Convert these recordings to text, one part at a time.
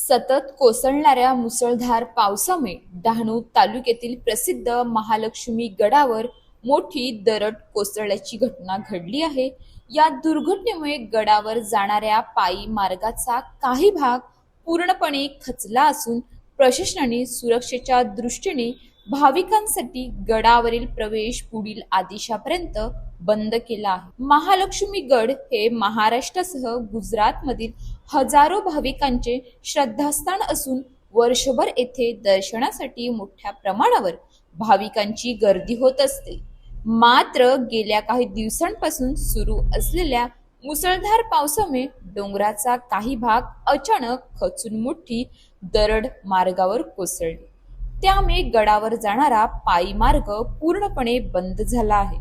सतत कोसळणाऱ्या मुसळधार पावसामुळे डहाणू तालुक्यातील प्रसिद्ध महालक्ष्मी गडावर मोठी दरड कोसळल्याची घटना घडली आहे। या दुर्घटनेमुळे गडावर जाणाऱ्या पायी मार्गाचा काही भाग पूर्णपणे खचला असून प्रशासनाने सुरक्षेच्या दृष्टीने भाविकांसाठी गडावरील प्रवेश पुढील आदेशापर्यंत बंद केला आहे। महालक्ष्मी गड हे महाराष्ट्रासह गुजरातमधील हजारो भाविकांचे श्रद्धास्थान असून वर्षभर येथे दर्शनासाठी मोठ्या प्रमाणावर भाविकांची गर्दी होत असते। मात्र गेल्या काही दिवसांपासून सुरू असलेल्या मुसळधार पावसामुळे डोंगराचा काही भाग अचानक खचून मोठी दरड मार्गावर कोसळली। त्यामुळे गडावर जाणारा पायी मार्ग पूर्णपणे बंद झाला आहे।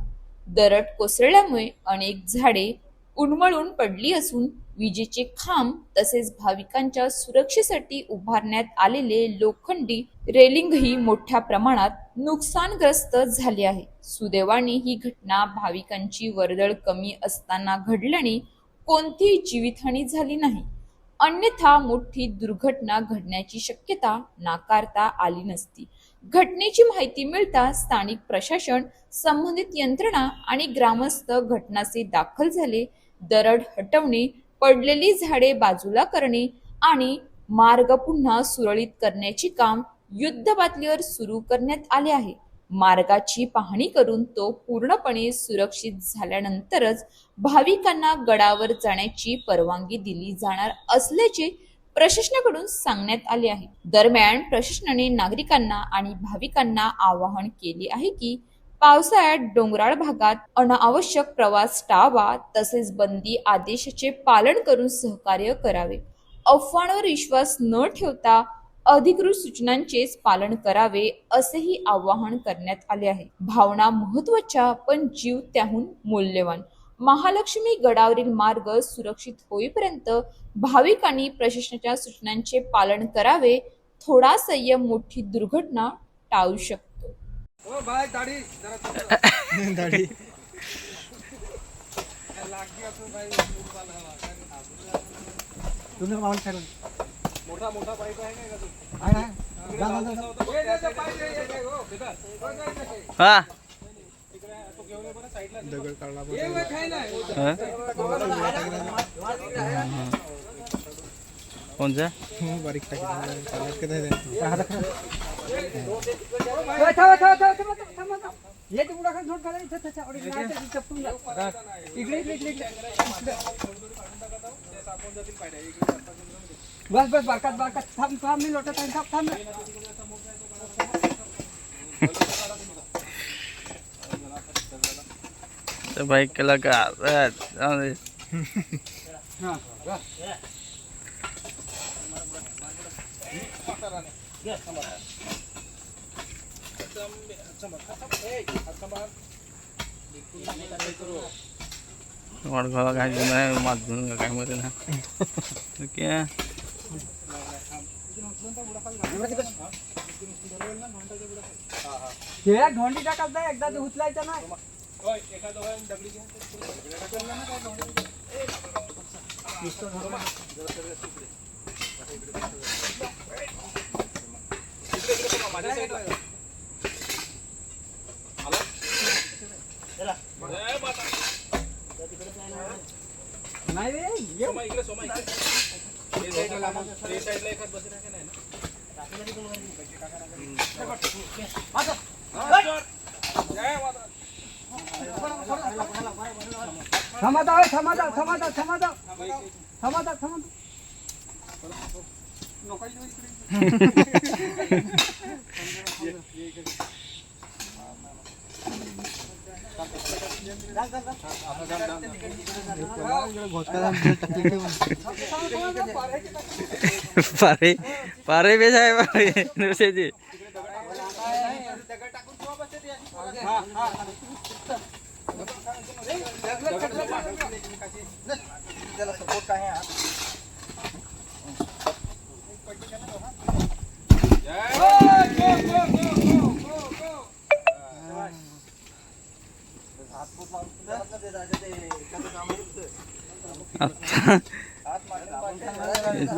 दरड कोसळल्यामुळे अनेक झाडे उन्मळून पडली असून विजेचे खांब तसेच भाविकांच्या सुरक्षेसाठी उभारण्यात आलेले लोखंडी रेलिंगही मोठ्या प्रमाणात नुकसानग्रस्त झाले आहे। सुदैवाने ही घटना भाविकांची वर्दळ कमी असताना घडल्याने कोणतीही जीवितहानी झाली नाही, अन्यथा मोठी दुर्घटना घडण्याची शक्यता नाकारता आली नसती। घटनेची माहिती मिळता स्थानिक प्रशासन, संबंधित यंत्रणा आणि ग्रामस्थ घटनास्थळी दाखल झाले। दरड हटवणे, पडलेली झाडे बाजूला करणे आणि मार्ग पुन्हा सुरळीत करण्याचे काम युद्धपातळीवर सुरू करण्यात आले आहे। मार्गाची पाहणी करून तो पूर्णपणे सुरक्षित झाल्यानंतरच भाविकांना गडावर जाण्याची परवानगी दिली जाणार असल्याचे प्रशासनाकडून सांगण्यात आले आहे। दरम्यान प्रशासनाने नागरिकांना आणि भाविकांना आवाहन केले आहे की पावसाळ्यात डोंगराळ भागात अनावश्यक प्रवास टाळावा, तसेच बंदी आदेशाचे पालन करून सहकार्य करावे। अफवांवर विश्वास न ठेवता अधिकृत सूचनांचेच पालन करावे असेही आवाहन करण्यात आले आहे। भावना महत्त्वाच्या पण जीव त्याहून मौल्यवान। महालक्ष्मी गडावरील मार्ग सुरक्षित होईपर्यंत भाविकांनी प्रशासनाच्या सूचनांचे पालन करावे। थोडा संयम मोठी दुर्घटना टाळू शकतो। ओ भाई दाढ़ी जरा दाढ़ी लाग गया तो भाई मूड वाला है। तुमने माउंट कर मोटा मोटा पाइप आहे का तू आहे ना जा जा पाइप हो बेटा हां इकडे तो घेऊन ये बरं साइडला दगड काढला ये वे खाय ना कोणचा बारीक टाकी चालत का नाही ये तो बुडा खान छोड़ करा इथे त्याच्या और इकडे चपटून जा इकडे सापडून जातील पायऱ्या बस बस बारकात थांब थांब मी लोटत आहे थांब तर बाईक केला का हां वडगाव काय नाही माधून काय मध्ये ना क्या हे ढोंडी टाकायचा एकदा ते उचलायचा ना होय एखादं होय दगडी घ्या माझ्या साईडला नाही रे ये सोमा इकडे हे साईडला एखाद बस टाका नाही थांबा पारे पारे बेस आहे पारे नरसेची त्याला सपोर्ट काय आहे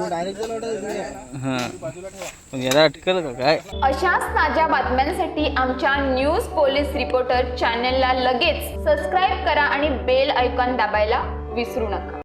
डायरेक्ट हां पण याला अटकल का काय? अशाच ताज्या बातम्यांसाठी आमच्या न्यूज पोलीस रिपोर्टर चॅनलला लगेच सबस्क्राईब करा आणि बेल आयकॉन दाबायला विसरू नका.